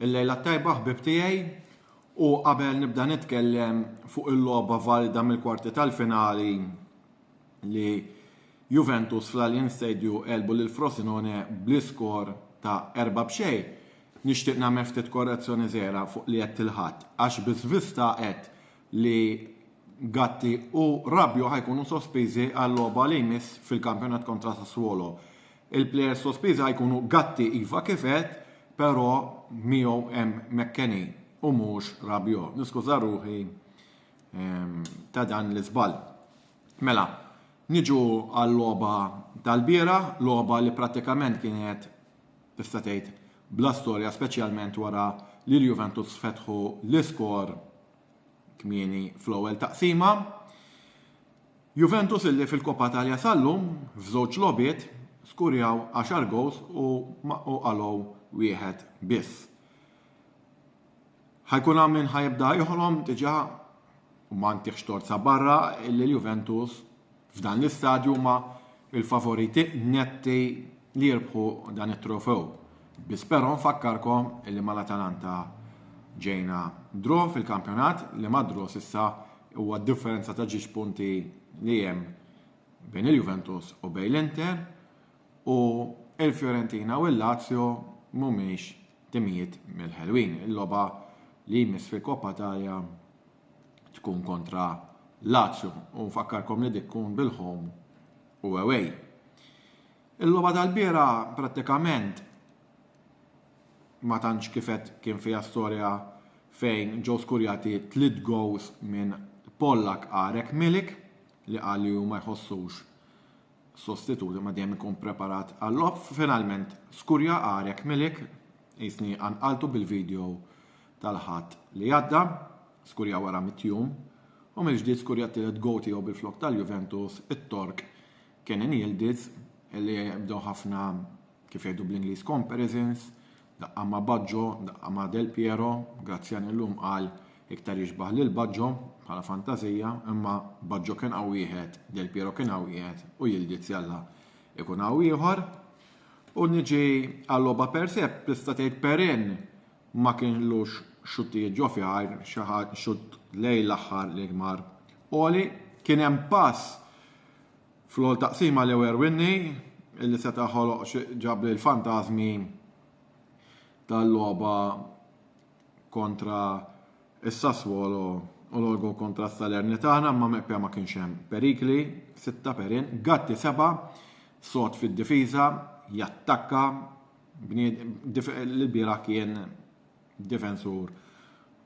Il-lejla tajba ħbib tiegħi u qabel nibda nitkellem fuq il-logħba valida mill-kwarti tal-finali li Juventus fl-Allianz Stadium elbu lil Frosinone bl-iskor ta' 4-0, nixtieq nagħmel ftit korrezzjoni żgħira fuq li qed tilħadd għax biżvista qed li Gatti u Rabbio ħajkunu sospiżi għall-logħba li jmiss fil-kampjonat kontra Sassuolo. Il-plejers sospiżi ħajkunu Gatti iva kif qed, però miegħu hemm McKennie u mhux Rabbio. Niskuża ruħi ta' dan l-iżball. Mela, niġu għall-logħba tal-biera, logħba li prattikament kienet tista' tgħid bla storja, speċjalment wara li l-Juventus fetħu l-iskor kmieni fl-ewwel taqsima. Juventus illi fil-Koppa Italja sallum f'żewġ logħbiet skurjaw 10 gols u qalgħu wieħed biss. Ħajkun hemm min ħajibda joħolhom diġà u ma ntieħx torza barra illi l-Juventus f'dan l-istadju ma il-favoriti netti li jirbħu dan it-trofew. Biss però nfakkarkom illi mal-Atalanta ġejna draw fil-kampjonat li ma draw s'issa huwa differenza ta' ġiex punti li hemm bejn il-Juventus u bejn l-Inter u il-Fiorentina u l-Lazio mhumiex timijiet mill-ħelwin. Il-logħba li jmiss fil-Koppa Italja tkun kontra Lazio u nfakkarkom li dik tkun bil-home u away. Il-logħba tal-biera prattikament ma tantx kifet kien fiha storja fejn ġew skurjati 3 goals minn Pollak Arek Milik li qal li ma jħossux sostituti ma dejjem ikun preparat għall-lob. Finalment skurja Arek Milik jisni anqaltu bil-video tal-ħadd li għadda, skurja wara mitjum u mill-ġdid skurja tielet goal tiegħu bil-flok tal-Juventus it-Tork kien Yildiz li bdew ħafna kif jgħidu bl-Ingliż comparisons. Daqqa ma' Baggio, daqqa ma' Del Piero, Grazzjan illum qal iktar jixbaħ lil Baggio bħala fantazija, imma Baggio kien qawwi wieħed, Del Piero kien qawwi wieħed u Yildiz jalla ikun qawwi ieħor. U niġi għall-logħba per se tista' tgħid Perin ma kienlux xuttijiet ġo fihar, xi ħadd xutt lejn l-aħħar li kmar. Oli kien hemm pass fl-ewwel taqsima li Winni illi seta' ħoloq ġab lil fantażmi tal-logħba kontra is-Sassuolo u l-olgo kontra s-Salernitana, ma meppja ma kienx hemm perikli, 6 Perin, Gatti 7, sod fid-difiża, jattakka, l-bira kien difensur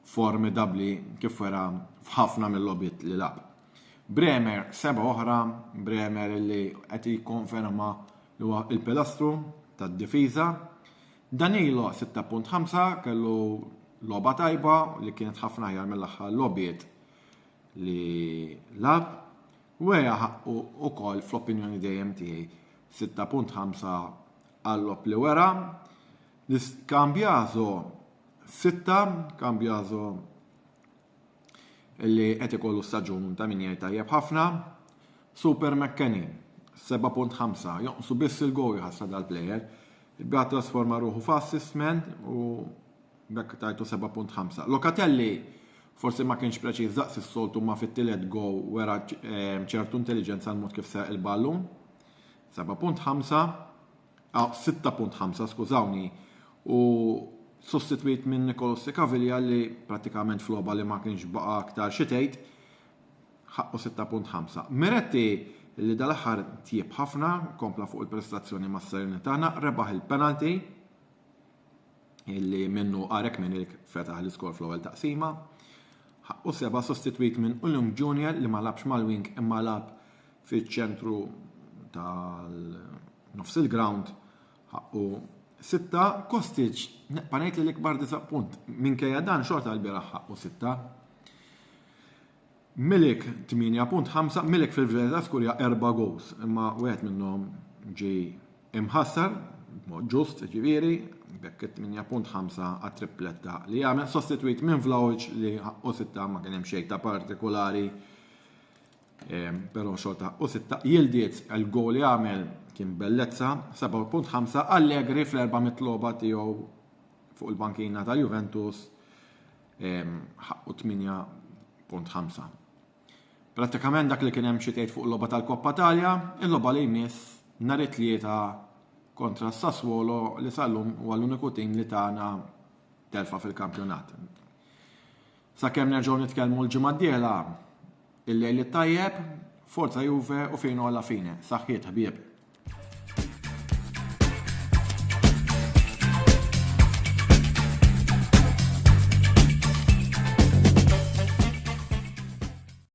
formidabbli kif wera f'ħafna mill-logħbiet li lab. Bremer 7 oħra, Bremer li qed jikkonferma li huwa il-pilastru tad-difiża. Danilo 6.5 kellu logħba tajba li kienet ħafna aħjar mill-aħħar logħbiet li lab u ħaqqu wkoll fl-opinjoni dejjem tiegħi 6.5 għall-lob li wera. Cambiaso 6, Cambiaso li qed ikollu staġun ta' min jgħid tajjeb ħafna. Super McKennie 7.5 jonqsu biss il-gowl ħassa dal-plejer. Il-bqa trasforma ruħu f'assistment u bekk tajtu 7.5. Locatelli forsi ma kienx preċiż daqs is-soltu ma fit-tielet goal wera ċertu intelligenza l-mod kif seq il-ballun. 7.5 6.5 skużawni u sostitwit minn Nicolas Caviglia li pratikament fl-logħba li ma kienx baqa' aktar xi tgħid ħaqqu 6.5. Miretti li dal-aħħar tjieb ħafna, kompla fuq il-prestazzjoni ma' s-Salernitana, rebaħ il-penalti illi minnu Arek Milik fetaħ l-iskor fl-ewwel taqsima. Ħaqqu 7 sostitwit minn Ullum Junior li ma labx mal-wing imma lab fiċ-ċentru tal-nofs il-ground. Ħaqqu 6 Kostic, panejt li l-ikbar disappunt minkejja dan xorta l-biraħ ħaqqu 6. Milik 8.5, Milik fil-verità skurja 4 goals, imma wieħed minnhom ġi imħassar, ġust ġifieri, bekk 8.5 għat-tripletta li jagħmel sostitwit minn Vlahovic li ħaqqu 6 ma kien hemm xejn ta' partikolari Però xorta. U 6 Yildiz il-gol li għamel kien bellezza 7.5 Allegri fl-4 mitloba tiegħu fuq il-bankina tal-Juventus ħaqqu 8.5. Prattikament dak li kien hemm xi tgħid fuq il-logħba tal-Koppa Talja, il-logħba li jmiss nhar it-tlieta kontra s-Sassuolo li sallum huwa l-uniku tim li tagħna telfa fil-kampjonat. Sakemm nerġgħu nitkellmu l-ġimgħa d-dieħla il-lejl tajjeb, forza Juve u fino alla fine, saħħiet ħbieb.